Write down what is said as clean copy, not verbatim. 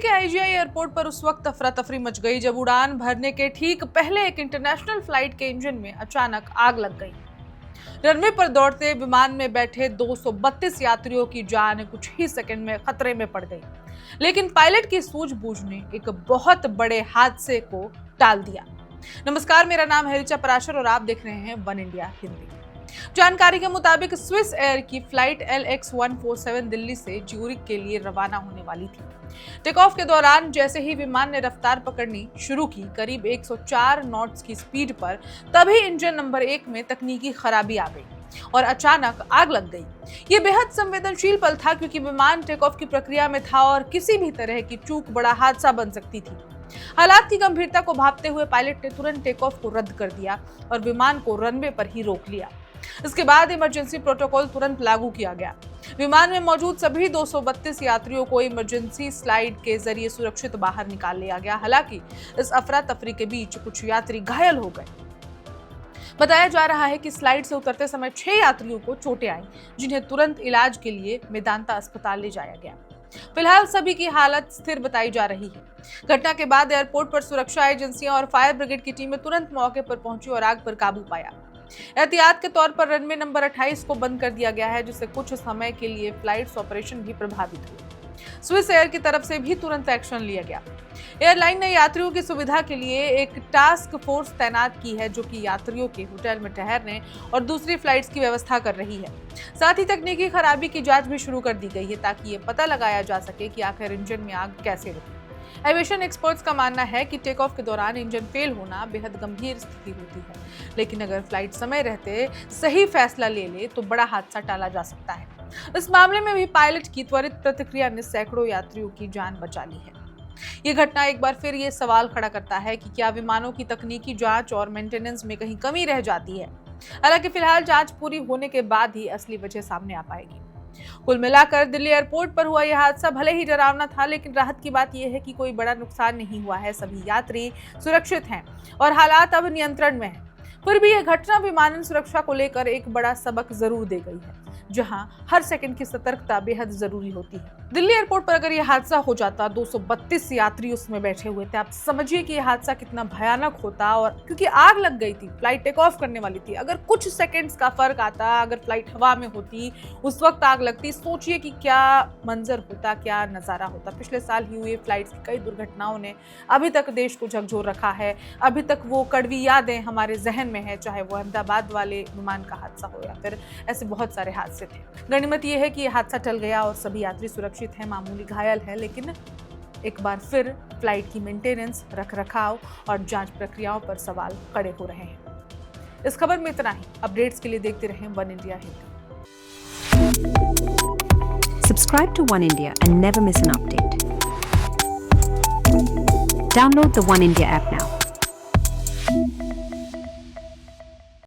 के IGI airport पर उस वक्त अफरा तफरी मच गई जब उड़ान भरने के ठीक पहले एक इंटरनेशनल फ्लाइट के इंजन में अचानक आग लग गई। रनवे पर दौड़ते विमान में बैठे 232 यात्रियों की जान कुछ ही सेकंड में खतरे में पड़ गई, लेकिन पायलट की सूझबूझ ने एक बहुत बड़े हादसे को टाल दिया। नमस्कार, मेरा नाम है ऋचा पराशर और आप देख रहे हैं वन इंडिया हिंदी। जानकारी के मुताबिक स्विस एयर की फ्लाइट LX-147 दिल्ली से ज्यूरिख के लिए रवाना होने वाली थी। टेक ऑफ के दौरान जैसे ही विमान ने रफ्तार पकड़नी शुरू की, करीब 104 नॉट्स की स्पीड पर, तभी इंजन नंबर 1 में तकनीकी खराबी आ गई और अचानक आग लग गई। ये बेहद संवेदनशील पल था क्योंकि विमान टेक ऑफ की प्रक्रिया में था और किसी भी तरह की चूक बड़ा हादसा बन सकती थी। हालात की गंभीरता को भांपते हुए पायलट ने तुरंत टेक ऑफ को रद्द कर दिया और विमान को रनवे पर ही रोक लिया। इसके बाद इमरजेंसी प्रोटोकॉल तुरंत लागू किया गया। विमान में मौजूद सभी 232 यात्रियों को इमरजेंसी स्लाइड के जरिए सुरक्षित बाहर निकाल लिया गया। हालांकि इस अफरा तफरी के बीच कुछ यात्री घायल हो गए। बताया जा रहा है कि स्लाइड से उतरते समय 6 यात्रियों को चोटें आईं, जिन्हें तुरंत इलाज के लिए मेदांता अस्पताल ले जाया गया। फिलहाल सभी की हालत स्थिर बताई जा रही है। घटना के बाद एयरपोर्ट पर सुरक्षा एजेंसियां और फायर ब्रिगेड की टीमें तुरंत मौके पर पहुंची और आग पर काबू पाया। एहतियात के तौर पर रनवे नंबर 28 को बंद कर दिया गया है, जिससे कुछ समय के लिए फ्लाइट्स ऑपरेशन भी प्रभावित हुए। स्विस एयर की तरफ से भी तुरंत एक्शन लिया गया। एयरलाइन ने यात्रियों की सुविधा के लिए एक टास्क फोर्स तैनात की है, जो कि यात्रियों के होटल में ठहरने और दूसरी फ्लाइट्स की व्यवस्था कर रही है। साथ ही तकनीकी खराबी की जांच भी शुरू कर दी गई है, ताकि ये पता लगाया जा सके कि आखिर इंजन में आग कैसे लगी। एविएशन एक्सपर्ट्स का मानना है कि टेक ऑफ के दौरान इंजन फेल होना बेहद गंभीर स्थिति होती है, लेकिन अगर फ्लाइट समय रहते सही फैसला ले तो बड़ा हादसा टाला जा सकता है। इस मामले में भी पायलट की त्वरित प्रतिक्रिया ने सैकड़ों यात्रियों की जान बचा ली है। ये घटना एक बार फिर ये सवाल खड़ा करता है कि क्या विमानों की तकनीकी जांच और मेंटेनेंस में कहीं कमी रह जाती है। हालांकि फिलहाल जांच पूरी होने के बाद ही असली वजह सामने आ पाएगी। कुल मिलाकर दिल्ली एयरपोर्ट पर हुआ यह हादसा भले ही डरावना था, लेकिन राहत की बात यह है कि कोई बड़ा नुकसान नहीं हुआ है। सभी यात्री सुरक्षित हैं और हालात अब नियंत्रण में हैं। फिर भी यह घटना विमानन सुरक्षा को लेकर एक बड़ा सबक जरूर दे गई है, जहां हर सेकंड की सतर्कता बेहद जरूरी होती है। दिल्ली एयरपोर्ट पर अगर यह हादसा हो जाता, 232 यात्री उसमें बैठे हुए थे, आप समझिए कि यह हादसा कितना भयानक होता। और क्योंकि आग लग गई थी, फ्लाइट टेक ऑफ करने वाली थी, अगर कुछ सेकंड्स का फर्क आता, अगर फ्लाइट हवा में होती, उस वक्त आग लगती, सोचिए कि क्या मंजर होता, क्या नजारा होता। पिछले साल ही हुई फ्लाइट की कई दुर्घटनाओं ने अभी तक देश को झकझोर रखा है। अभी तक वो कड़वी यादें हमारे जहन में है, चाहे वो अहमदाबाद वाले विमान का हादसा हो या फिर ऐसे बहुत सारे हादसे थे। गनीमत यह है कि यह हादसा टल गया और सभी यात्री सुरक्षित हैं, मामूली घायल है, लेकिन एक बार फिर फ्लाइट की मेंटेनेंस, रखरखाव और जांच प्रक्रियाओं पर सवाल खड़े हो रहे हैं। इस खबर में इतना ही। अपडेट्स के लिए देखते रहें one India Hindi. Subscribe to One India and never miss an update. Download the One India app now.